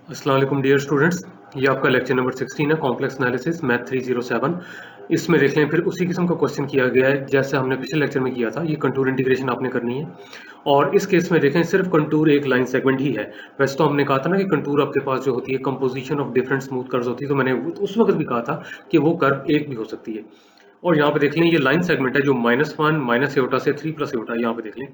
अस्सलाम वालेकुम dear students. ये आपका लेक्चर नंबर 16 है, कॉम्प्लेक्स एनालिसिस मैथ 307। इसमें देख लें फिर उसी किस्म का क्वेश्चन किया गया है जैसे हमने पिछले लेक्चर में किया था। ये कंटूर इंटीग्रेशन आपने करनी है और इस केस में देखें सिर्फ कंटूर एक लाइन सेगमेंट ही है। वैसे तो हमने कहा था ना कि कंटूर आपके पास जो होती है composition of different smooth curves होती है, तो मैंने उस वक्त भी कहा था कि वो कर्व एक भी हो सकती है। और यहाँ पे देख लें ये लाइन सेगमेंट है जो -1 माइनस एटा से 3 प्लस एटा। यहाँ पे देख लें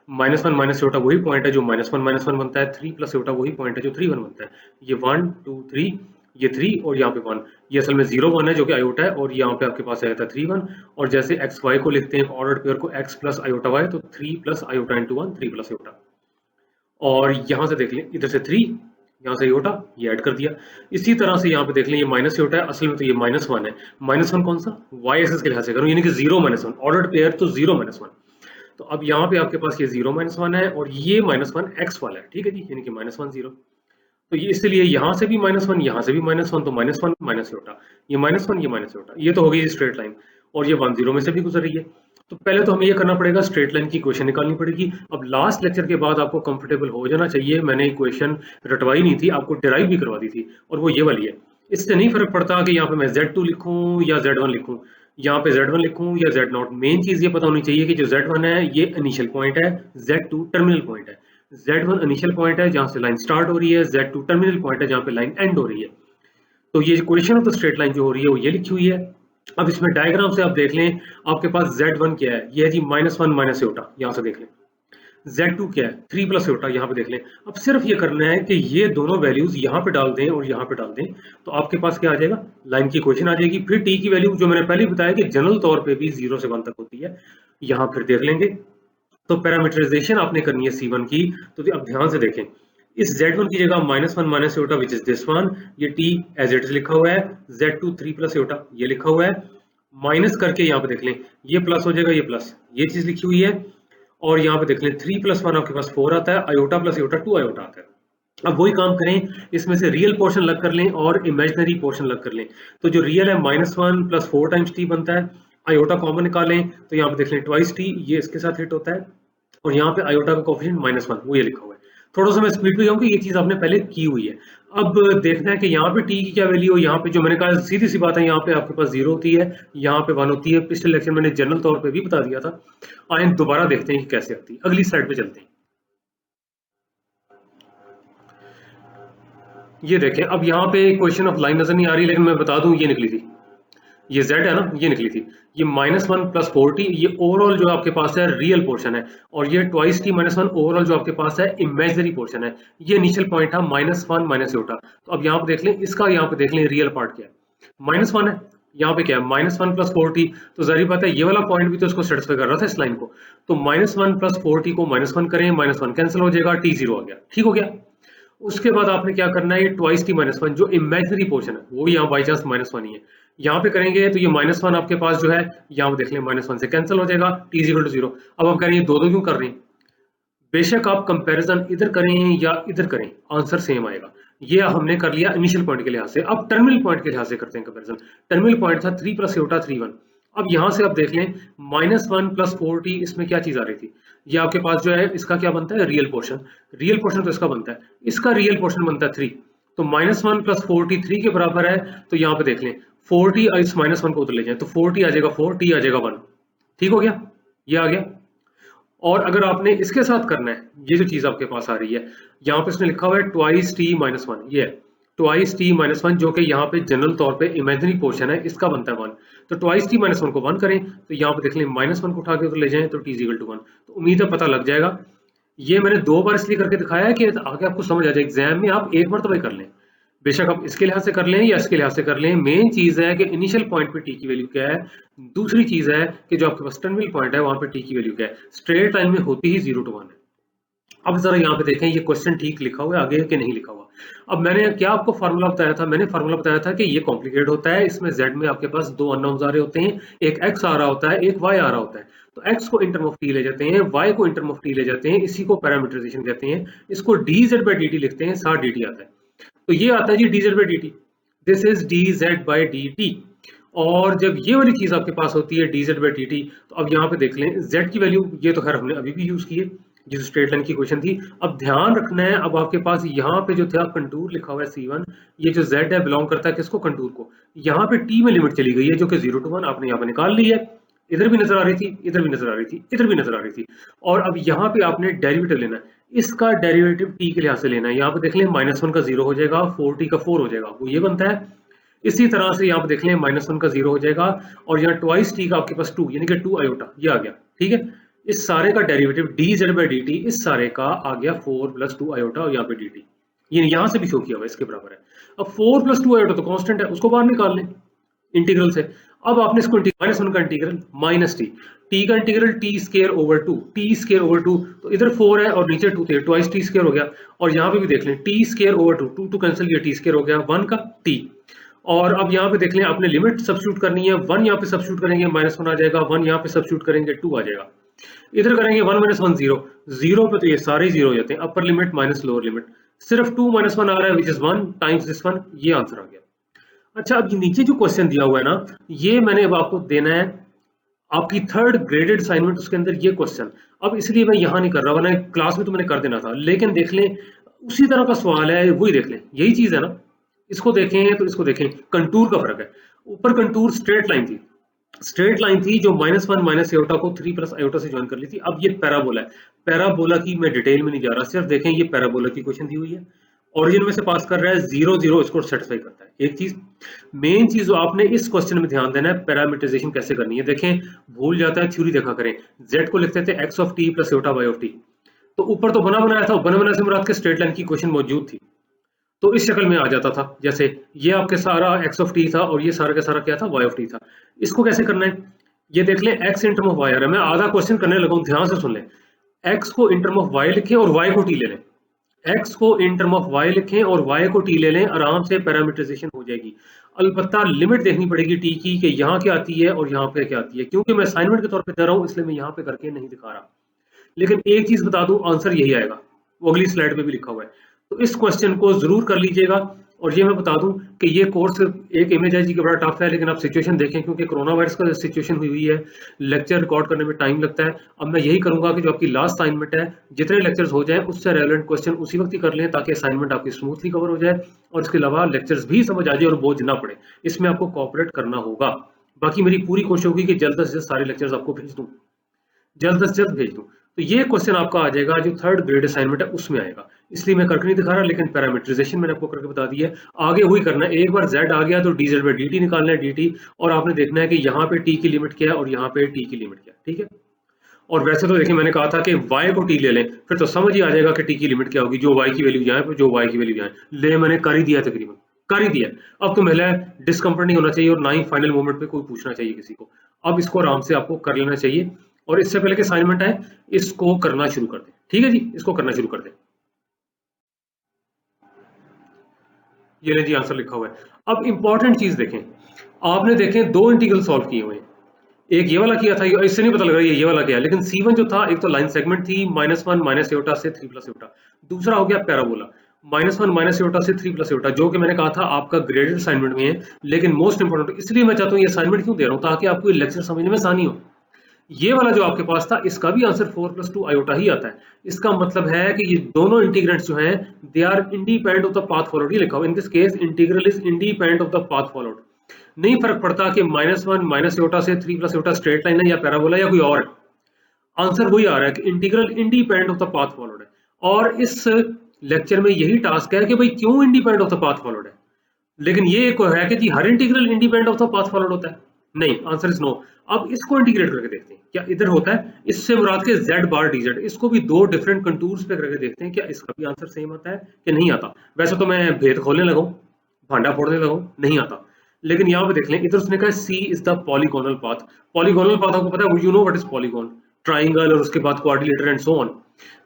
-1 माइनस एटा वही पॉइंट है जो -1 बनता है, 3 प्लस एटा वही पॉइंट है जो 3 1 बनता है। ये 1 2 3, ये 3 और यहाँ पे 1। ये असल में 0 1 है जो कि आयोटा है, और यहाँ पे आपके पास आया था 3 1। और जैसे एक्स वाई को लिखते हैं ऑर्डर्ड पेयर को x प्लस आयोटा वाई, तो 3 plus iota into 1, 3 plus iota. और यहाँ से देख लें इधर से 3, यहाँ से योटा ये ऐड कर दिया। इसी तरह से यहाँ पे देख लें ये माइनस योटा है, असल में तो ये -1 है। -1 कौन सा, वाई एक्सिस के लिहाज से करूँ, यानी कि 0 -1 ऑर्डर्ड पेयर, तो 0 -1। तो अब यहाँ पे आपके पास ये 0 -1 है और ये -1 x वाला है, ठीक है जी, यानी कि -1 0। तो ये इसलिए यहाँ से भी -1, यहाँ से भी -1, तो -1 माइनस योटा, ये -1 ये माइनस योटा, ये तो हो गई स्ट्रेट लाइन। और ये 1 0 में से भी गुजर रही है। तो पहले तो हमें ये करना पड़ेगा, स्ट्रेट लाइन की इक्वेशन निकालनी पड़ेगी। अब लास्ट लेक्चर के बाद आपको कंफर्टेबल हो जाना चाहिए, मैंने इक्वेशन रटवाई नहीं थी, आपको डिराइव भी करवा दी थी, और वो ये वाली है। इससे नहीं फर्क पड़ता कि यहाँ पे मैं Z2 लिखूं या Z1 लिखूं, यहाँ पे Z1 लिखूं या Z0। मेन चीज ये पता होनी चाहिए कि जो Z1 है ये इनिशियल पॉइंट है, Z2 टर्मिनल पॉइंट है। Z1 इनिशियल पॉइंट है जहां से लाइन स्टार्ट हो रही है, Z2 टर्मिनल पॉइंट है जहां पे लाइन एंड हो रही है। तो ये equation of the straight line जो हो रही है वो ये लिखी हुई है। अब इसमें डायग्राम से आप देख लें, आपके पास Z1 क्या है, ये है जी -1 माइनस एटा, यहाँ से देख लें। Z2 क्या है, 3 प्लस एटा, यहाँ पे देख लें। अब सिर्फ ये करना है कि ये दोनों वैल्यूज यहाँ पे डाल दें और यहाँ पे डाल दें, तो आपके पास क्या आ जाएगा, लाइन की इक्वेशन आ जाएगी। फिर t की वैल्यू जो मैंने पहले ही बताया कि जनरल तौर पे भी 0 से 1 तक होती है, यहाँ फिर देख लेंगे। तो पैरामीटराइजेशन आपने करनी है C1 की। तो अब ध्यान से देखें, इस Z1 की जगह -1 minus Etah which is this one, ये t एज इट इज लिखा हुआ है। Z2 3 प्लस एटा ये लिखा हुआ है, माइनस करके यहाँ पे देख लें ये प्लस हो जाएगा, ये प्लस, ये चीज लिखी हुई है। और यहाँ पे देख लें 3 + 1 आपके पास 4 आता है, आयोटा प्लस आयोटा 2 आयोटा आता है। अब वही काम करें, इसमें से रियल पोर्शन अलग कर लें और इमेजिनरी पोर्शन अलग कर लें। तो जो रियल है -1 + 4 टाइम्स t बनता है। आयोटा कॉमन निकालें तो यहाँ पे देख लें ट्वाइस t, ये इसके साथ हिट होता है। और यहाँ पे आयोटा का कोफिशिएंट -1 वो ये लिखा हुआ है। थोड़ा सा मैं स्पीड पे जाऊँ कि ये चीज आपने पहले की हुई है। अब देखना है कि यहाँ पे t की क्या वैल्यू हो। यहाँ पे जो मैंने कहा सीधी सी बात है, यहाँ पे आपके पास 0 होती है, यहाँ पे 1 होती है। पिछले लेक्चर मैंने जनरल तौर पे भी बता दिया था। आए दोबारा देखते हैं कि कैसे आती है। अगली स्लाइड पे चलते हैं। ये देखें, अब यहाँ पे इक्वेशन ऑफ लाइन नजर नहीं आ रही, लेकिन मैं बता दूं ये निकली थी, ये z है ना, ये निकली थी। ये -1 + 4t, ये ओवरऑल जो आपके पास है रियल पोर्शन है। और ये ट्वाइस t -1 ओवरऑल जो आपके पास है इमेजिनरी पोर्शन है। ये इनिशियल पॉइंट था -1 माइनस एटा। तो अब यहाँ पे देख लें, इसका यहाँ पे देख लें रियल पार्ट क्या है, -1 है। यहाँ पे क्या है, -1 + 4t। तो जारी बात है ये वाला पॉइंट भी तो इसको सेटिस्फाई कर रहा था, इस लाइन को। तो -1 + 4t को -1 करें, -1 कैंसिल हो जाएगा, t 0 आ गया, ठीक हो गया। उसके बाद आपने क्या करना है, ये ट्वाइस t -1 जो इमेजिनरी पोर्शन है वो यहाँ बाई चांस -1 ही है, यहाँ पे करेंगे तो ये -1 आपके पास जो है, यहाँ पे देख लें -1 से कैंसिल हो जाएगा, t 0 अब आप कह रहे हैं दो दो क्यों कर रहे हैं। बेशक आप कंपैरिजन इधर करें या इधर करें, आंसर सेम आएगा। ये हमने कर लिया इनिशियल पॉइंट के लिहाज से। अब टर्मिनल पॉइंट के लिहाज से करते हैं कंपैरिजन। टर्मिनल पॉइंट था 3 + एटा 3 1। अब यहाँ से आप देख लें -1 + 4t, इसमें क्या चीज आ रही थी, ये आपके पास जो है इसका क्या बनता है, रियल पोर्शन। रियल पोर्शन तो इसका बनता है, इसका रियल पोर्शन बनता है 3। तो -1 + 4t 3 के बराबर है। तो यहाँ पे देख लें 4t इस -1 को उधर ले जाए तो 4t आ जाएगा 4, t आ जाएगा 1, ठीक हो गया, ये आ गया। और अगर आपने इसके साथ करना है, ये जो चीज आपके पास आ रही है, यहाँ पे इसने लिखा हुआ है ट्वाइस t -1, ये है ट्वाइस t -1 जो कि यहाँ पे जनरल तौर पे इमेजिनरी पोर्शन है, इसका बनता है 1। तो ट्वाइस t -1 को 1 करें, तो यहाँ पे देख लें -1 को उठा के उधर ले जाएं तो t = 1। तो उम्मीद है पता लग जाएगा। ये मैंने 2 बार इसलिए करके दिखाया है कि आगे आपको समझ आ जाए, एग्जाम में आप एक बार तो भाई कर लें। बेशक आप इसके लिहाज से कर लें या इसके लिहाज से कर लें, मेन चीज है कि इनिशियल पॉइंट पे टी की वैल्यू क्या है। दूसरी चीज है कि जो आपके पास टर्मिनल पॉइंट है वहां पे टी की वैल्यू क्या है। स्ट्रेट लाइन में होती ही 0 to 1 है। अब जरा यहाँ पे देखें ये क्वेश्चन ठीक लिखा हुआ है आगे कि नहीं लिखा हुआ। अब मैंने क्या आपको फार्मूला बताया था, मैंने फार्मूला बताया था कि ये कॉम्प्लिकेटेड होता है। इसमें z में आपके पास 2 अननोन्स आ रहे होते हैं, एक x आ रहा होता है, एक y आ रहा होता है। तो x को इंटर्म ऑफ t ले जाते हैं, y को इंटर्म ऑफ t ले जाते हैं, इसी को पैरामीटराइजेशन कहते हैं। इसको dz/dt लिखते हैं, साथ dt आता है। तो ये आता है जी dz/dt, दिस इज dz/dt। और जब ये वाली चीज आपके पास होती है dz/dt, तो अब यहाँ पे देख लें z की वैल्यू, ये तो खैर हमने अभी भी यूज की है, जो स्ट्रेट लाइन की क्वेश्चन थी। अब ध्यान रखना है, अब आपके पास यहाँ पे जो था कंटूर लिखा हुआ है C1, ये जो Z है बिलोंग करता है किसको, कंटूर को। यहाँ पे T में लिमिट चली गई है जो कि 0 to 1 आपने यहाँ पे निकाल ली है, इधर भी नजर आ रही थी, इधर भी नजर आ रही थी, इधर भी नजर आ रही थी। और अब यहाँ पे आपने डेरिवेटिव लेना है, इसका डेरिवेटिव T के लिहाज से लेना है। यहाँ पे देख लें -1 का 0 हो जाएगा, 4T का 4 हो जाएगा, वो ये बनता है। इसी तरह से यहाँ पे देख लें -1 का 0 हो जाएगा, और यहाँ ट्वाइस T का आपके पास 2 यानी कि 2 आयोटा ये आ गया, ठीक है। इस सारे का डेरिवेटिव dz/dt, इस सारे का आ गया 4 + 2 आयोटा, और यहाँ पे dt ये यहाँ से भी शो किया हुआ है, इसके बराबर है। अब 4 + 2 आयोटा तो कांस्टेंट है, उसको बाहर निकाल लें इंटीग्रल से। अब आपने इसको -1 का इंटीग्रल -t, t का इंटीग्रल t²/2, t²/2, तो इधर 4 है और नीचे 2 थे, ट्वाइस t² हो गया। और यहाँ पे भी देख लें t²/2, 2 कैंसिल, ये t² हो गया, 1 का t। और अब यहाँ पे देख लें आपने लिमिट सब्स्टिट्यूट करनी है, 1 यहाँ पे सब्स्टिट्यूट करेंगे -1 आ जाएगा, 1 यहाँ पे सब्स्टिट्यूट करेंगे 2 आ जाएगा, इधर करेंगे 1 - 1 0, 0 पे तो ये सारे 0 हो जाते हैं, upper limit minus lower limit, सिर्फ 2 - 1 आ रहा है which is 1 times this one, ये आंसर आ गया। अच्छा, अब नीचे जो क्वेश्चन दिया हुआ है ना, ये मैंने अब आपको देना है आपकी 3rd ग्रेडेड असाइनमेंट, उसके अंदर ये क्वेश्चन। अब इसलिए मैं यहाँ नहीं कर रहा, वरना क्लास में तो मैंने कर देना था, लेकिन देख लें उसी तरह का सवाल है, वही देख लें, यही चीज है ना। इसको देखें तो इसको देखें, कंटूर का फर्क है। ऊपर कंटूर स्ट्रेट लाइन थी, स्ट्रेट लाइन थी जो -1 माइनस आयोटा को 3 + आयोटा से ज्वाइन कर ली थी। अब ये पैराबोला है, पैराबोला की मैं डिटेल में नहीं जा रहा, सिर्फ देखें ये पैराबोला की क्वेश्चन दी हुई है, ओरिजिन में से पास कर रहा है, 0 0 इसको सेटिस्फाई करता है। एक चीज, मेन चीज जो आपने इस क्वेश्चन में ध्यान देना है, पैरामीटराइजेशन कैसे करनी है। देखें भूल जाता है, थ्योरी देखा करें, z को लिखते थे x of t + iota y of t, तो ऊपर तो बना बनाया था, बना बनाया से मुराद के स्ट्रेट लाइन की क्वेश्चन मौजूद थी, तो इस शक्ल में आ जाता था। जैसे ये आपके सारा x of t था और ये सारा का सारा क्या था, y of t था। इसको कैसे करना है, ये देख लें x in term of y आ रहा है, मैं आधा क्वेश्चन करने लगा हूं, ध्यान से सुन लें। x को इन टर्म ऑफ y लिखें और y को t ले लें, x को इन टर्म ऑफ y लिखें और y को t ले लें, आराम से पैरामीटराइजेशन हो जाएगी। अलबत्ता लिमिट देखनी पड़ेगी t की कि यहाँ क्या आती है और यहाँ पे क्या आती है, क्योंकि मैं असाइनमेंट के तौर पे दे रहा हूँ इसलिए मैं यहाँ पे करके नहीं दिखा रहा। लेकिन एक चीज बता दूं, आंसर यही आएगा, वो अगली स्लाइड पे भी लिखा हुआ है, तो इस क्वेश्चन को जरूर कर लीजिएगा। और ये मैं बता दूं कि ये कोर्स एक इमेज है जी कि बड़ा टफ है, लेकिन आप सिचुएशन देखें, क्योंकि कोरोना वायरस का सिचुएशन हुई है, लेक्चर रिकॉर्ड करने में टाइम लगता है। अब मैं यही करूंगा कि जो आपकी लास्ट असाइनमेंट है, जितने लेक्चर्स हो जाए उससे रेलेवेंट क्वेश्चन उसी वक्त ही कर लें, ताकि असाइनमेंट आपकी स्मूथली कवर हो जाए और इसके अलावा लेक्चर्स भी समझ आ जाए और बोझ ना पड़े। इसमें आपको कोऑपरेट करना होगा। बाकी मेरी पूरी कोशिश होगी कि जल्द से जल्द सारे लेक्चर्स आपको भेज दूं, जल्द से जल्द भेज दूं। तो ये क्वेश्चन आपका आ जाएगा जो 3rd ग्रेड असाइनमेंट है उसमें आएगा, इसलिए मैं करके नहीं दिखा रहा, लेकिन पैरामीटराइजेशन मैंने आपको करके बता दी है। आगे वही करना है, एक बार z आ गया तो dz/dt निकालना है, dt, और आपने देखना है कि यहाँ पे t की लिमिट क्या है और यहाँ पे t की लिमिट क्या है, ठीक है। और वैसे तो देखिए मैंने कहा था कि y को t ले लें, फिर तो समझ ही आ जाएगा कि t की लिमिट क्या होगी, जो y की वैल्यू यहाँ पे, जो y की वैल्यू यहाँ ले, मैंने कर ही दिया, तकरीबन कर ही दिया। अब तो महिला डिस्कम्फर्ट नहीं होना चाहिए और ना ही फाइनल मोमेंट पे कोई पूछना चाहिए किसी को। अब इसको आराम से आपको कर लेना चाहिए, और इससे पहले कि असाइनमेंट है इसको करना शुरू कर दें, ठीक है जी, इसको करना शुरू कर दें। ये ले जी आंसर लिखा हुआ है। अब इंपॉर्टेंट चीज देखें, आपने देखें 2 इंटीग्रल सॉल्व किए हुए हैं, एक ये वाला किया था, इससे नहीं पता लग रहा है ये वाला क्या है, लेकिन C1 जो था, एक तो लाइन सेगमेंट थी -1 माइनस आयोटा से 3 + आयोटा, दूसरा हो गया पैराबोला -1 माइनस आयोटा से 3 + आयोटा, जो कि मैंने कहा था आपका ग्रेडेड असाइनमेंट में है। लेकिन मोस्ट इंपोर्टेंट, इसलिए मैं चाहता हूँ ये असाइनमेंट क्यों दे रहा हूँ, ताकि आपको ये लेक्चर समझने में आसानी हो। ये वाला जो आपके पास था, इसका भी आंसर 4 + 2 आयोटा ही आता है। इसका मतलब है कि ये दोनों इंटीग्रेंट्स जो हैं, they are independent of the path followed, ये लिखा हुआ in this case integral is independent of the path followed. नहीं फर्क पड़ता कि -1 माइनस आयोटा से 3 + आयोटा स्ट्रेट लाइन है या पैराबोला या कोई और है, आंसर वही आ रहा है कि integral independent of the path followed है। और इस लेक्चर में यही टास्क है कि भाई क्यों independent of the path followed है, लेकिन ये एक है कि जी हर integral independent of the path followed होता है, नहीं, आंसर इज नो। अब इसको इंटीग्रेट करके देखते हैं क्या इधर होता है, इससे मुराद के z/dz, इसको भी 2 डिफरेंट कंटूर्स पे करके देखते हैं क्या इसका भी आंसर सेम आता है कि नहीं आता। वैसे तो मैं भेद खोलने लगा हूं, भांडा फोड़ने लगा हूं, नहीं आता, लेकिन यहाँ पे देख लें, इधर उसने कहा C is the polygonal path. Polygonal path आपको पता है, you know what is polygon, triangle और उसके बाद क्वाड्रिलेटरल एंड सो ऑन,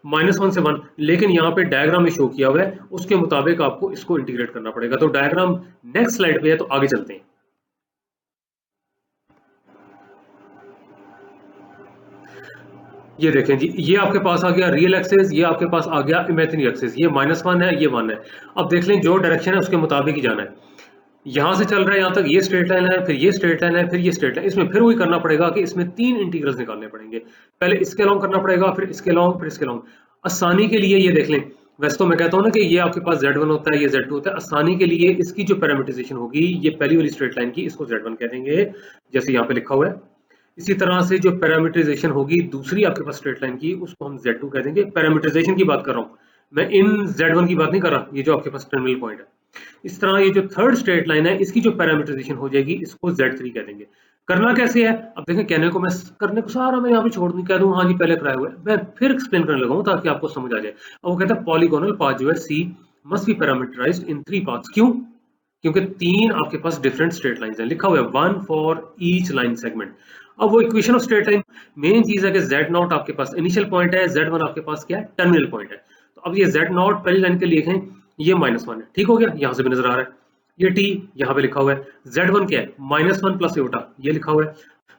-1 से 1। लेकिन यहाँ पे डायग्राम में शो किया हुआ है, उसके मुताबिक आपको इसको इंटीग्रेट करना पड़ेगा। तो डायग्राम नेक्स्ट स्लाइड पे है, तो आगे चलते हैं। ये देखें जी, ये आपके पास आ गया रियल एक्सेस, ये आपके पास आ गया इमेजिनरी एक्सेस, ये -1 है, ये 1 है। अब देख लें जो डायरेक्शन है उसके मुताबिक ही जाना है। यहाँ से चल रहा है यहाँ तक, ये स्ट्रेट लाइन है, फिर ये स्ट्रेट लाइन है, फिर ये स्ट्रेट लाइन। इसमें फिर वही करना पड़ेगा कि इसमें 3 इंटीग्रल्स निकालने पड़ेंगे। पहले इसके अलोंग करना पड़ेगा, फिर इसके अलोंग, फिर इसके अलोंग। आसानी के लिए ये देख लें, वैसे तो मैं कहता हूँ ना कि ये आपके पास Z1 होता है, ये Z2 होता है। आसानी के लिए इसकी जो पैरामीटराइजेशन होगी, ये पहली वाली स्ट्रेट लाइन की, इसको Z1 कह देंगे, जैसे यहाँ पे लिखा हुआ है। इसी तरह से जो पैरामीटराइजेशन होगी दूसरी आपके पास स्ट्रेट लाइन की, उसको हम Z2 कह देंगे। पैरामीटराइजेशन की बात कर रहा हूँ मैं, इन Z1 की बात नहीं कर रहा, ये जो आपके पास टर्मिनल पॉइंट है। इस तरह ये जो थर्ड स्ट्रेट लाइन है, इसकी जो पैरामीटराइजेशन हो जाएगी, इसको Z3 कह देंगे। करना कैसे है, अब देखें, कहने को मैं करने को सारा मैं यहाँ पे छोड़ दूं, कह दूं हाँ जी पहले कराया हुआ है, मैं फिर एक्सप्लेन करने लगा हूं ताकि आपको समझ आ जाए। अब वो कहता है पॉलीगोनल पाथ जो है C must be parameterised in 3 parts. क्यों? क्योंकि 3 आपके पास डिफरेंट स्ट्रेट लाइंस हैं, लिखा हुआ है 1 फॉर ईच लाइन सेगमेंट। अब वो equation of straight line main चीज है कि Z0 आपके पास इनिशियल पॉइंट है, Z1 आपके पास क्या है, टर्मिनल पॉइंट है। तो अब ये Z0 पहली लाइन के लिए लिखें, ये -1 है, ठीक हो गया, यहां से भी नजर आ रहा है। ये t यहाँ पे लिखा हुआ है, Z1 क्या है, -1 प्लस एटा, ये लिखा हुआ है।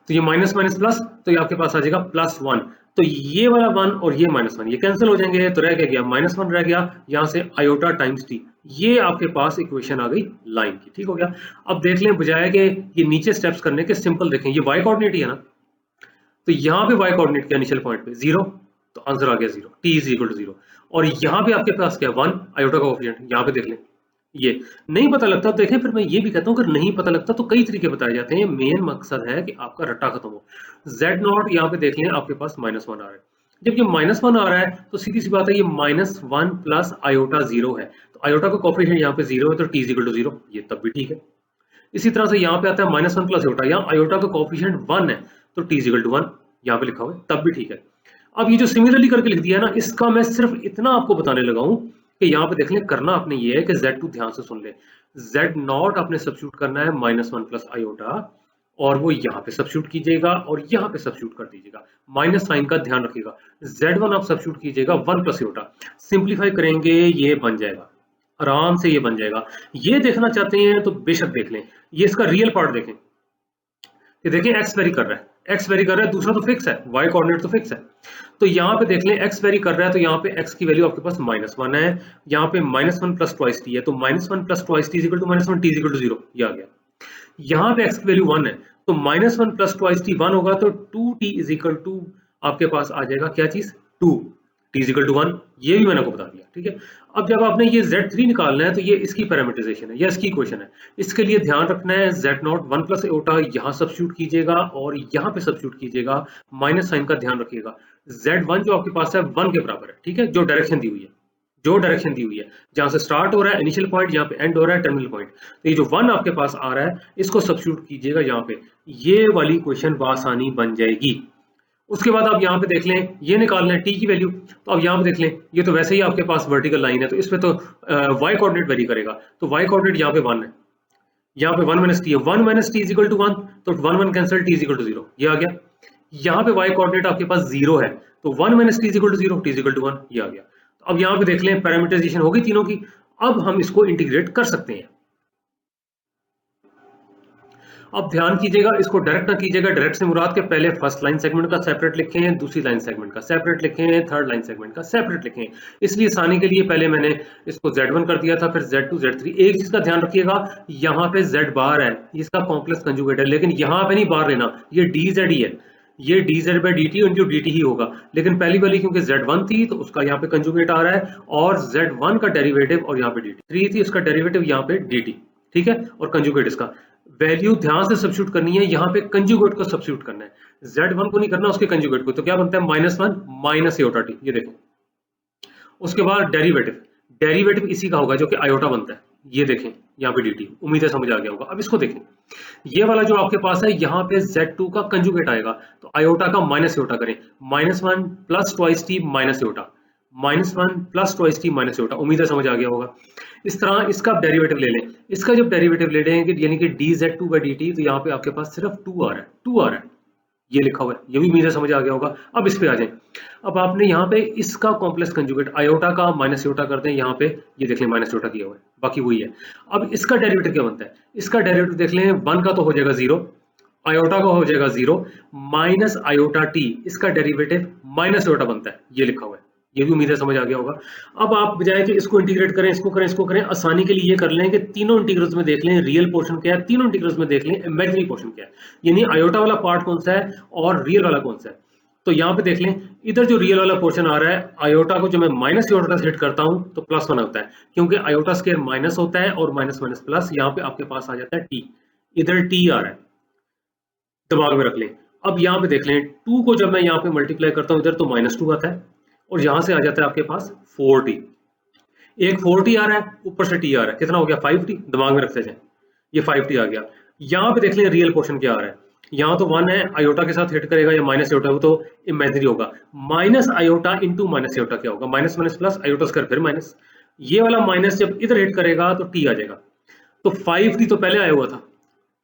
तो ये माइनस माइनस प्लस, तो ये आपके पास आ जाएगा +1। तो ये वाला 1 और ये -1 ये कैंसिल हो जाएंगे, तो रह क्या गया, -1 रह गया, यहाँ से आयोटा टाइम्स टी। ये आपके पास इक्वेशन आ गई लाइन की, ठीक हो गया। अब देख लें, बजाय के ये नीचे स्टेप्स करने के, सिंपल देखें, ये y कोऑर्डिनेट ही है ना, तो यहाँ पे y कोऑर्डिनेट क्या, इनिशियल पॉइंट पे 0, तो आंसर आ गया 0, t इज इक्वल टू 0। और यहाँ पे आपके पास क्या, 1 आयोटा का कोएफिशिएंट, यहाँ पे देख लें। ये नहीं पता लगता तो देखें, फिर मैं ये भी कहता हूँ अगर नहीं पता लगता तो कई तरीके बताए जाते हैं, मेन मकसद है कि आपका रट्टा खत्म हो। Z0 यहाँ पे देख लें, आपके पास -1 आ रहा है। जब ये -1 आ रहा है तो सीधी सी बात है, ये -1 प्लस आयोटा 0 है, तो आयोटा का कोएफिशिएंट यहाँ पे 0 है, तो t इज इक्वल टू 0, ये तब भी ठीक है। इसी तरह से यहाँ पे आता है -1 प्लस आयोटा, यहाँ आयोटा का कोएफिशिएंट 1 है, तो t इज इक्वल टू 1 यहाँ पे लिखा हुआ है, तब भी ठीक है। अब ये जो सिमिलरली करके लिख दिया है ना, इसका मैं सिर्फ इतना आपको बताने लगा हूं कि यहाँ पे देख लें, करना आपने ये है कि Z2 ध्यान से सुन ले, Z0 आपने सब्स्टिट्यूट करना है -1 प्लस आयोटा, और वो यहाँ पे सब्स्टिट्यूट कीजिएगा और यहाँ पे सब्स्टिट्यूट कर दीजिएगा, माइनस साइन का ध्यान रखिएगा। Z1 आप सब्स्टिट्यूट कीजिएगा 1 प्लस आयोटा, सिंप्लीफाई करेंगे, ये बन जाएगा, आराम से ये बन जाएगा। ये देखना चाहते हैं तो बेशक देख लें, ये इसका रियल पार्ट देखें, ये देखिए x वेरी कर रहा है, x वेरी कर रहा है, दूसरा तो फिक्स है, y कोऑर्डिनेट तो फिक्स है। तो यहाँ पे देख लें x वेरी कर रहा है, तो यहाँ पे x की वैल्यू आपके पास -1 है, यहाँ पे -1 प्लस ट्वाइस t है, तो -1 plus twice t is equal to -1, t is equal to 0, ये आ गया। यहाँ पे x की वैल्यू 1 है, तो -1 प्लस ट्वाइस t 1 होगा, तो 2t इज इक्वल टू आपके पास आ जाएगा क्या चीज, 2, t इज इक्वल टू 1, ये भी मैंने आपको बता दिया, ठीक है। अब जब आपने ये Z3 निकालना है, तो ये इसकी पैरामीटराइजेशन है, या इसकी इक्वेशन है। इसके लिए ध्यान रखना है, Z0 1 प्लस एटा यहाँ सब्स्टिट्यूट कीजिएगा और यहाँ पे सब्स्टिट्यूट कीजिएगा, माइनस साइन का ध्यान रखिएगा। Z1 जो आपके पास है 1 के बराबर है, ठीक है, जो डायरेक्शन दी हुई है, जो डायरेक्शन दी हुई है, जहां से स्टार्ट हो रहा है इनिशियल पॉइंट, यहाँ पे एंड हो रहा है टर्मिनल पॉइंट, तो ये जो 1 आपके पास आ रहा है, इसको सब्स्टिट्यूट कीजिएगा यहाँ पे, ये वाली इक्वेशन बआसानी बन जाएगी। उसके बाद आप यहाँ पे देख लें, ये निकाल लें t की वैल्यू, तो अब यहाँ पे देख लें, ये तो वैसे ही आपके पास वर्टिकल लाइन है, तो इसमें तो y कोऑर्डिनेट वेरी करेगा, तो y कोऑर्डिनेट यहाँ पे 1 है, यहाँ पे 1 माइनस टी है, 1 minus T is equal to 1, तो 1 1 cancel, t is equal to 0, ये आ गया। यहाँ पे y कोऑर्डिनेट आपके पास 0 है, तो 1 minus T is equal to 0, t is equal to 1, ये आ गया। तो अब यहाँ पे देख लें, पैरामीटराइजेशन होगी तीनों की, अब हम इसको इंटीग्रेट कर सकते हैं। अब ध्यान कीजिएगा, इसको डायरेक्ट ना कीजिएगा, डायरेक्ट से मुराद के पहले फर्स्ट लाइन सेगमेंट का सेपरेट लिखें, दूसरी लाइन सेगमेंट का सेपरेट लिखें, थर्ड लाइन सेगमेंट का सेपरेट लिखें। इसलिए आसानी के लिए पहले मैंने इसको Z1 कर दिया था, फिर Z2 Z3। एक चीज का ध्यान रखिएगा, यहाँ पे Z बार है, इसका कॉम्प्लेक्स कंजुगेट है, लेकिन यहाँ पे नहीं बार लेना, ये DZ ही है, ये dz by dt into dt ही होगा। लेकिन पहली वाली क्योंकि Z1 थी तो उसका यहाँ पे कंजुगेट आ रहा है, और Z1 का डेरिवेटिव और यहाँ पे dt3 थी, उसका डेरिवेटिव यहाँ पे dt, ठीक है, और कंजुगेट इसका वैल्यू ध्यान से सब्स्टिट्यूट करनी है, यहाँ पे कंजुगेट को सब्स्टिट्यूट करना है, Z1 को नहीं करना, उसके कंजुगेट को। तो क्या बनता है, -1 माइनस आयोटा t, ये देखो। उसके बाद डेरिवेटिव, डेरिवेटिव इसी का होगा जो कि आयोटा बनता है, ये देखें यहाँ पे dt, उम्मीद है समझ आ गया होगा। अब इसको देखें, ये वाला जो आपके पास है, यहाँ पे Z2 का कंजुगेट आएगा, तो आयोटा का माइनस आयोटा करें, -1 plus twice t minus iota, -1 plus twice t minus iota, उम्मीद है समझ आ गया होगा। इस तरह इसका डेरिवेटिव ले लें, इसका जब डेरिवेटिव ले लेंगे यानी कि dz2 बाई dt, तो यहाँ पे आपके पास सिर्फ 2 आ रहा है, 2 आ रहा है, ये लिखा हुआ है, ये भी उम्मीद है समझ आ गया होगा। अब इस पे आ जाएं, अब आपने यहाँ पे इसका कॉम्प्लेक्स कंजुगेट आयोटा का माइनस आयोटा कर दें, यहाँ पे ये देख लें माइनस आयोटा किया हुआ है, बाकी वही है। अब इसका डेरिवेटिव क्या बनता है, इसका डेरिवेटिव देख लें, 1 का तो हो जाएगा 0, आयोटा का हो जाएगा 0, माइनस आयोटा t, इसका डेरिवेटिव माइनस आयोटा बनता है, ये लिखा हुआ है, ये भी उम्मीद है समझ आ गया होगा। अब आप बजाय कि इसको इंटीग्रेट करें, इसको करें, इसको करें, आसानी के लिए ये कर लें कि तीनों इंटीग्रल्स में देख लें रियल पोर्शन क्या है, तीनों इंटीग्रल्स में देख लें इमेजिनरी पोर्शन क्या है, यानी आयोटा वाला पार्ट कौन सा है और रियल वाला कौन सा है। तो यहाँ पे देख लें, इधर जो रियल वाला पोर्शन आ रहा है, आयोटा को जो मैं माइनस आयोटा से हिट करता हूं तो +1 होता है, क्योंकि आयोटा स्क्वायर माइनस होता है और माइनस माइनस प्लस, यहाँ पे आपके पास आ जाता है टी, इधर टी आ रहा है, दिमाग में रख लें। अब यहाँ पे देख लें, 2 को जब मैं यहाँ पे मल्टीप्लाई करता हूँ इधर तो -2 आता है और यहाँ से आ जाता है आपके पास 4t। एक 4t आ रहा है, ऊपर से t आ रहा है, कितना हो गया 5t, दिमाग में रखते जाएं, ये 5t आ गया। यहाँ पे देख लें रियल पोर्शन क्या आ रहा है, यहाँ तो 1 है, आयोटा के साथ हिट करेगा या माइनस आयोटा, वो तो इमेजिनरी होगा, minus iota into minus iota क्या होगा, minus minus plus, iota square फिर माइनस, ये वाला माइनस जब इधर हिट करेगा तो t आ जाएगा। तो 5t तो पहले आया हुआ था,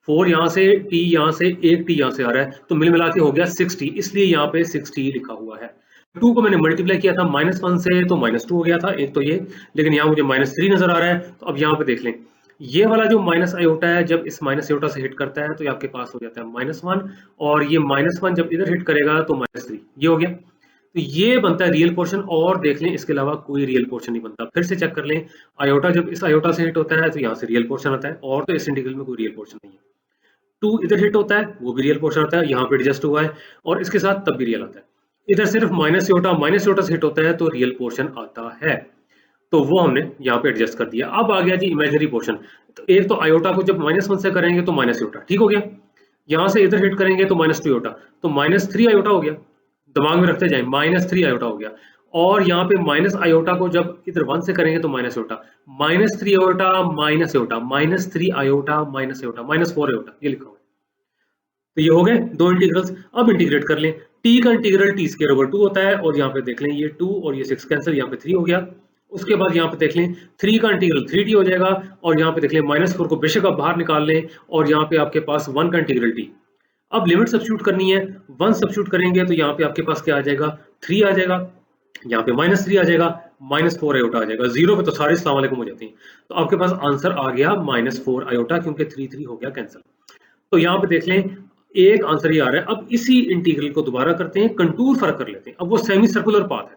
4 यहाँ से, t यहाँ से, एक t यहाँ से आ रहा है, तो मिल मिला के हो गया 6t, इसलिए यहाँ पे 6t लिखा हुआ है। 2 को मैंने मल्टीप्लाई किया था -1 से तो -2 हो गया था, एक तो ये, लेकिन यहाँ मुझे -3 नजर आ रहा है। तो अब यहाँ पे देख लें, ये वाला जो माइनस आयोटा है जब इस माइनस आयोटा से हिट करता है तो ये आपके पास हो जाता है -1, और ये -1 जब इधर हिट करेगा तो -3, ये हो गया। तो ये बनता है रियल पोर्शन, और देख लें इसके अलावा कोई रियल पोर्शन नहीं बनता। फिर से चेक कर लें, आयोटा जब इस आयोटा से हिट होता है तो यहाँ से रियल पोर्शन आता है, और तो इस इंटीग्रल में कोई रियल पोर्शन नहीं है। 2 इधर हिट होता है, वो भी रियल पोर्शन आता है, यहाँ पे एडजस्ट हुआ है, और इसके साथ तब भी रियल आता है। इधर सिर्फ माइनस आयोटा से हिट होता है तो रियल पोर्शन आता है, तो वो हमने यहाँ पे एडजस्ट कर दिया। अब आ गया जी इमेजिनरी पोर्शन। तो एक तो आयोटा को जब -1 से करेंगे तो माइनस आयोटा, ठीक हो गया, यहाँ से इधर हिट करेंगे तो -2 आयोटा, तो -3 आयोटा हो गया, दिमाग में रखते जाए, -3 आयोटा हो गया। और यहाँ पे माइनस आयोटा को जब इधर 1 से करेंगे तो minus iota, -3 iota minus iota, -3 iota minus iota, -4 iota, ये लिखा हुआ है। तो ये हो गए दो इंटीग्रल्स। अब इंटीग्रेट कर लें, t का इंटीग्रल t²/2 होता है, और यहाँ पे देख लें ये 2 और ये 6 कैंसिल, यहाँ पे 3 हो गया। उसके बाद यहाँ पे देख लें 3 का इंटीग्रल 3t हो जाएगा, और यहाँ पे देख लें -4 को बेशक आप बाहर निकाल लें, और यहाँ पे आपके पास 1 का इंटीग्रल t। अब लिमिट सब्स्टिट्यूट करनी है, 1 सब्स्टिट्यूट करेंगे तो यहाँ पे आपके पास क्या आ जाएगा, 3 आ जाएगा, यहाँ पे -3 आ जाएगा, -4 आयोटा आ जाएगा, 0 पे तो सारे अस्सलाम वालेकुम हो जाते हैं। तो आपके पास आंसर आ गया -4 आयोटा, क्योंकि 3 हो गया कैंसिल। तो यहाँ पे देख लें एक आंसर ही आ रहा है। अब इसी इंटीग्रल को दोबारा करते हैं, कंटूर फर्क कर लेते हैं। अब वो सेमी सर्कुलर पाथ है,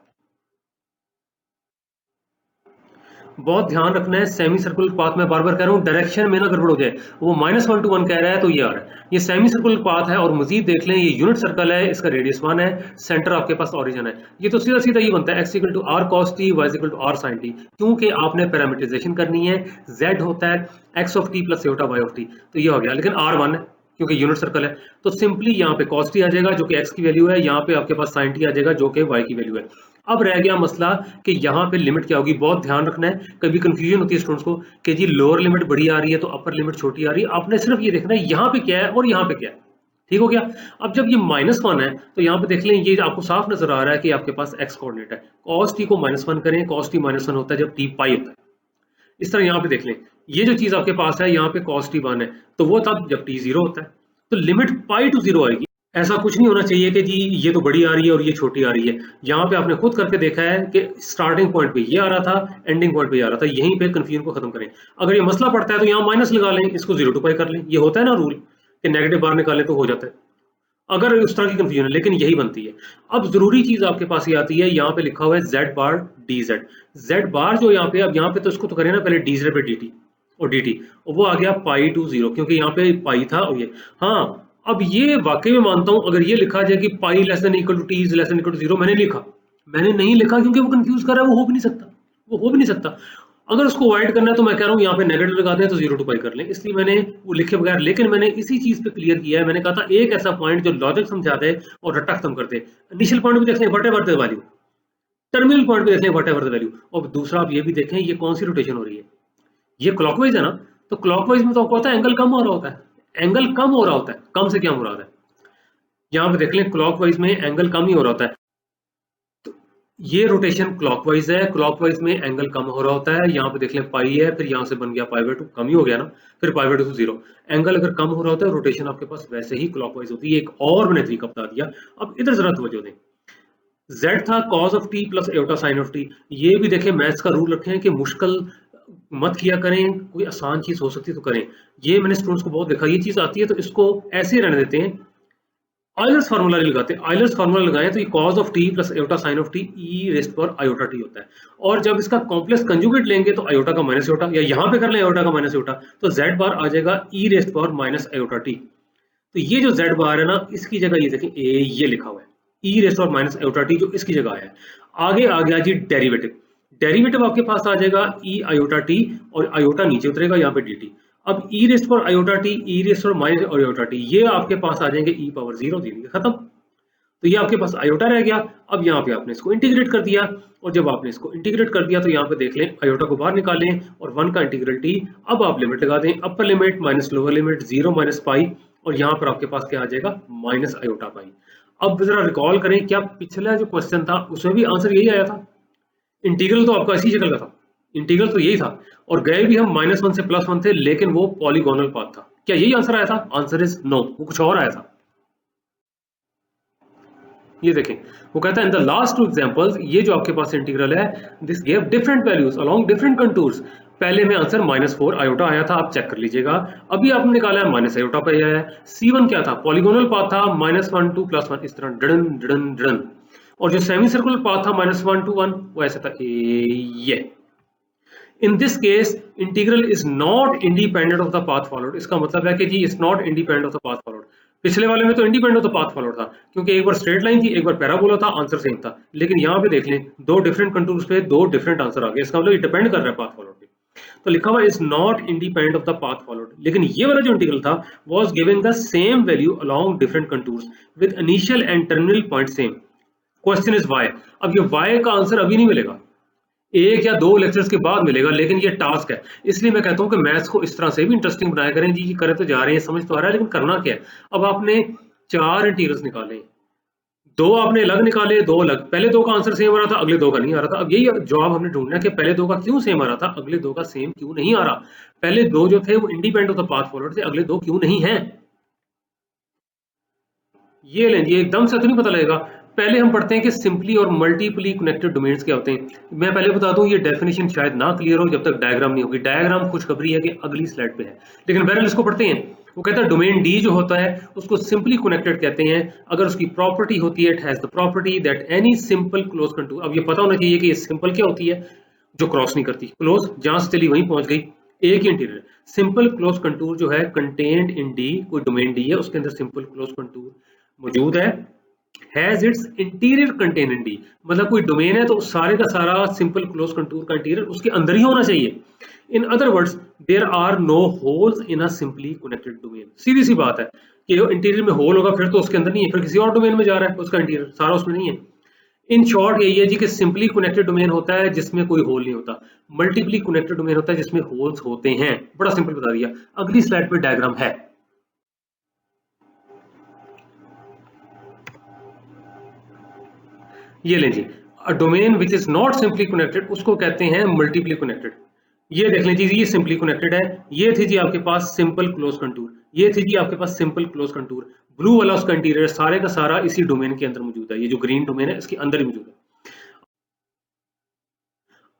बहुत ध्यान रखना है। सेमी सर्कुलर पाथ में बार बार कह रहा हूँ, डायरेक्शन में ना गड़बड़ हो जाए। वो -1 to 1 कह रहा है तो ये आ रहा है, ये सेमी सर्कुलर पाथ है। और मजीद देख लें, ये यूनिट सर्कल है, इसका रेडियस 1 है, सेंटर आपके पास ओरिजिन है। ये तो सीधा सीधा ये बनता है x = r cos t, y = r sin t, क्योंकि आपने पैरामीटराइजेशन करनी है। z होता है x of t plus iota y of t, तो ये हो गया, लेकिन r1 है क्योंकि यूनिट सर्कल है, तो सिंपली यहाँ पे cos t आ जाएगा जो कि x की वैल्यू है, यहाँ पे आपके पास sin t आ जाएगा जो कि y की वैल्यू है। अब रह गया मसला कि यहाँ पे लिमिट क्या होगी। बहुत ध्यान रखना है, कभी कंफ्यूजन होती है स्टूडेंट्स को कि जी लोअर लिमिट बड़ी आ रही है तो अपर लिमिट छोटी आ रही है। आपने सिर्फ ये देखना है यहाँ पे क्या है और यहाँ पे क्या है, ठीक हो गया। अब जब ये -1 है तो यहाँ पे देख लें, ये आपको साफ नजर आ रहा है कि आपके पास x कोऑर्डिनेट है। cos t को -1 करें, cos t -1 होता है जब t पाई होता है। इस तरह यहाँ पे देख लें, ये जो चीज आपके पास है यहाँ पे cos t 1 है, तो वो तब जब t 0 होता है, तो लिमिट पाई टू 0 आएगी। ऐसा कुछ नहीं होना चाहिए कि जी ये तो बड़ी आ रही है और ये छोटी आ रही है। यहाँ पे आपने खुद करके देखा है कि स्टार्टिंग पॉइंट पे ये आ रहा था, एंडिंग पॉइंट पे ये आ रहा था। यहीं पे कंफ्यूजन को खत्म करें। अगर ये मसला पड़ता है तो यहाँ माइनस लगा लें, इसको 0 to पाई कर लें। ये होता है ना रूल कि नेगेटिव बाहर निकालें तो हो जाता है, अगर उस तरह की कंफ्यूजन है, लेकिन यही बनती है। अब जरूरी चीज आपके पास ये आती है, यहाँ पे लिखा हुआ है z बार dz। z बार जो यहाँ पे, अब यहाँ पे तो इसको तो करें ना पहले dz पे dt और dt, और वो आ गया पाई टू 0, क्योंकि यहाँ पे पाई था और ये, हाँ अब ये वाकई में मानता हूं अगर ये लिखा जाए कि pi less than equal to T is less than equal to 0, मैंने नहीं लिखा क्योंकि वो कंफ्यूज कर रहा है, वो हो भी नहीं सकता। अगर उसको अवॉइड करना है तो मैं कह रहा हूँ यहाँ पे नेगेटिव लगा दें तो 0 to पाई कर लें, इसलिए मैंने वो लिखे बगैर। लेकिन मैंने इसी चीज पे क्लियर किया है, मैंने कहा था एक ऐसा पॉइंट जो लॉजिक समझा दे और रट्टा खत्म कर दे। इनिशियल पॉइंट भी देख लें whatever the value, terminal point भी देख लें व्हाटएवर द वैल्यू, और दूसरा आप ये भी देखें ये कौन सी रोटेशन हो रही है, ये क्लॉकवाइज है ना, तो क्लॉकवाइज में तो आपको पता है एंगल कम हो रहा होता है, एंगल कम हो रहा होता है। कम से क्या मुराद है, यहाँ पे देख लें क्लॉकवाइज में एंगल कम ही हो रहा होता है। तो ये रोटेशन क्लॉकवाइज है, क्लॉकवाइज में एंगल कम हो रहा होता है। यहाँ पे देख लें पाई है, फिर यहाँ से बन गया पाई/2, कम ही हो गया ना, फिर पाई/2 to 0। एंगल अगर कम हो रहा होता है, रोटेशन आपके पास वैसे ही क्लॉकवाइज होती है। एक और मैंने तरीका बता दिया, अब इधर जरा तवज्जो दें। z था cos of t plus iota sin of t। ये भी देखें, मैथ्स का रूल रखें कि मुश्किल मत किया करें, कोई आसान चीज हो सकती है तो करें। ये मैंने स्टूडेंट्स को बहुत देखा, ये चीज आती है तो इसको ऐसे रहने देते हैं। आइलर्स फार्मूला लगाते हैं, आइलर्स फार्मूला लगाएं तो ये cos of t plus iota sine of t e rest पर आयोटा t होता है। और जब इसका कॉम्प्लेक्स कंजुगेट लेंगे तो आयोटा का माइनस आयोटा, या यहाँ पे कर लें आयोटा का माइनस आयोटा, तो z बार आ जाएगा e रेस्ट पर माइनस आयोटा t। तो ये जो z बार है ना, इसकी जगह ये देखें ये लिखा हुआ है e रेस्ट पर माइनस आयोटा t, जो इसकी जगह आया है। आगे आ गया जी डेरिवेटिव, डेरिवेटिव आपके पास आ जाएगा e आयोटा t, और आयोटा नीचे उतरेगा यहाँ पे dt। अब e रेस्ट पर आयोटा t, e रेस्ट पर माइनस आयोटा t, ये आपके पास आ जाएंगे e पावर 0 दे दिया, खत्म। तो ये आपके पास आयोटा रह गया। अब यहाँ पे आपने इसको इंटीग्रेट कर दिया, और जब आपने इसको इंटीग्रेट कर दिया तो यहाँ पे देख लें आयोटा को बाहर निकालें और 1 का इंटीग्रल t। अब आप लिमिट लगा दें, upper limit minus lower limit 0 minus pi, और यहाँ पर आपके पास क्या आ जाएगा माइनस आयोटा पाई। अब जरा रिकॉल करें, क्या पिछला जो क्वेश्चन था उसमें भी आंसर यही आया था? इंटीग्रल तो आपका इसी शक्ल का था, इंटीग्रल तो यही था, और गए भी हम -1 से +1 थे, लेकिन वो पॉलीगोनल पाथ था। क्या यही आंसर आया था? आंसर इज नो, वो कुछ और आया था। ये देखें, वो कहता है in the last to examples, ये जो आपके पास इंटीग्रल है, this give different values along different contours. पहले में आंसर -4 आयोटा आया था, आप चेक कर लीजिएगा। अभी आपने निकाला है माइनस आयोटा पे आया है। C1 क्या था? पॉलीगोनल पाथ था, -1 2 +1, इस तरह डन डन डन। और जो सेमी सर्कुलर पाथ था -1 2 1, वो ऐसा था ये। In this case integral is not independent of the path followed. इसका मतलब है कि जी is not independent of the path followed. पिछले वाले में तो independent of the path followed था, क्योंकि एक बार स्ट्रेट लाइन थी, एक बार पैराबोला था, आंसर सेम था। लेकिन यहाँ पे देख लें, दो डिफरेंट कंटूर्स पे दो डिफरेंट आंसर आ गए, इसका मतलब ये डिपेंड कर रहा है पाथ फॉलोड पे। तो लिखा हुआ is not independent of the path followed. लेकिन ये वाला जो इंटीग्रल था was giving the same value along different contours with initial and terminal point same. Question is why. अब ये वाई का आंसर अभी नहीं मिलेगा, 1 या 2 लेक्चर्स के बाद मिलेगा, लेकिन ये टास्क है। इसलिए मैं कहता हूँ कि मैथ्स को इस तरह से भी इंटरेस्टिंग बनाया करें जी, करे तो जा रहे हैं, समझ तो आ रहा है, लेकिन करना क्या है। अब आपने 4 इंटीग्रल्स निकाले, 2 आपने अलग निकाले, 2 अलग। पहले 2 का आंसर सेम आ रहा था, अगले 2 का नहीं आ रहा था। अब यही जवाब हमने ढूंढना है कि पहले 2 का क्यों सेम आ रहा था, अगले 2 का सेम क्यों नहीं आ रहा। पहले 2 जो थे वो independent of the path forward थे, अगले 2 क्यों नहीं है। ये लें, ये एकदम से तो नहीं पता लगेगा। पहले हम पढ़ते हैं कि सिंपली और मल्टीपली कनेक्टेड डोमेन्स क्या होते हैं। मैं पहले बता दूं, ये डेफिनेशन शायद ना क्लियर हो जब तक डायग्राम नहीं होगी। डायग्राम खुशखबरी है कि अगली स्लाइड पे है, लेकिन बहरहाल इसको पढ़ते हैं। वो कहता है डोमेन डी जो होता है उसको सिंपली कनेक्टेड कहते हैं अगर उसकी प्रॉपर्टी होती है, it has the property that any simple close contour. अब ये पता होना चाहिए कि ये सिंपल क्या होती है, जो क्रॉस नहीं करती। क्लोज जहां से चली वहीं पहुंच गई, एक ही इंटीरियर। सिंपल क्लोज कंटूर जो है कंटेन्ड इन डी, कोई डोमेन डी है उसके अंदर सिंपल क्लोज कंटूर मौजूद है। Has its interior contain in D, मतलब कोई डोमेन है तो सारे का सारा सिंपल क्लोज कंटूर का इंटीरियर उसके अंदर ही होना चाहिए। In other words there are no holes in a simply connected domain. सीधी सी बात है कि इंटीरियर में होल होगा फिर तो उसके अंदर नहीं है, फिर किसी और डोमेन में जा रहा है, उसका इंटीरियर सारा उसमें नहीं है। इन शॉर्ट यही है जी कि सिंपली कनेक्टेड डोमेन होता है जिसमें कोई होल नहीं होता, मल्टीपली कनेक्टेड डोमेन होता है जिसमें होल्स होते हैं। बड़ा सिंपल बता दिया। अगली स्लाइड पे डायग्राम है। ये लें जी, a domain which is not simply connected उसको कहते हैं मल्टीपली कनेक्टेड। ये देख लें जी, ये सिंपली कनेक्टेड है। ये थी जी आपके पास सिंपल क्लोज कंटूर, ये थी जी आपके पास सिंपल क्लोज कंटूर। ब्लू वाला उसका इंटीरियर सारे का सारा इसी डोमेन के अंदर मौजूद है। ये जो ग्रीन डोमेन है इसके अंदर ही मौजूद है।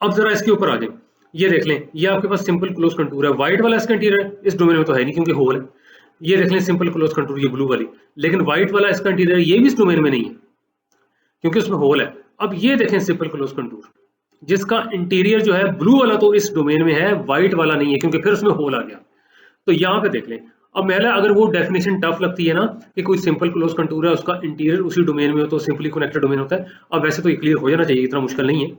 अब जरा इसके ऊपर आ जाए, ये देख लें, ये आपके पास सिंपल क्लोज कंटूर है। व्हाइट वाला इसका इंटीरियर इस डोमेन में तो है नहीं क्योंकि होल है। ये देख लें सिंपल क्लोज कंटूर, ये ब्लू वाली। लेकिन व्हाइट वाला इसका इंटीरियर ये भी इस डोमेन में नहीं है क्योंकि उसमें होल है। अब ये देखें सिंपल क्लोज कंटूर जिसका इंटीरियर जो है ब्लू वाला तो इस डोमेन में है, व्हाइट वाला नहीं है क्योंकि फिर उसमें होल आ गया। तो यहाँ पे देख लें, अब पहले अगर वो डेफिनेशन टफ लगती है ना कि कोई सिंपल क्लोज कंटूर है उसका इंटीरियर उसी डोमेन में हो तो सिंपली कनेक्टेड डोमेन होता है। अब वैसे तो ये क्लियर हो जाना चाहिए, इतना मुश्किल नहीं है,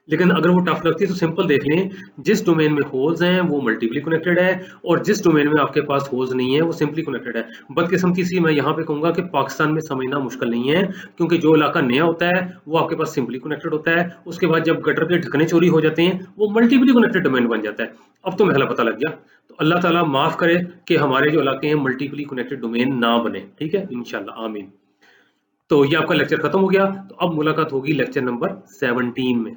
लेकिन अगर वो टफ लगती है तो सिंपल देख लें, जिस डोमेन में होल्स हैं वो मल्टीपली कनेक्टेड है, और जिस डोमेन में आपके पास होल्स नहीं है वो सिंपली कनेक्टेड है। बदकिस्मती सी मैं यहाँ पे कहूंगा कि पाकिस्तान में समझना मुश्किल नहीं है, क्योंकि जो इलाका नया होता है वो आपके पास सिंपली कनेक्टेड होता है, उसके बाद जब गटर के ढकने चोरी हो जाते हैं वो मल्टीपली कनेक्टेड डोमेन बन जाता है। अब तो महला पता लग गया। तो अल्लाह ताला माफ करे कि हमारे जो इलाके हैं मल्टीपली कनेक्टेड डोमेन ना बने, ठीक है, इंशाल्लाह, आमीन। तो ये आपका लेक्चर खत्म हो गया। तो अब मुलाकात होगी लेक्चर नंबर 17 में।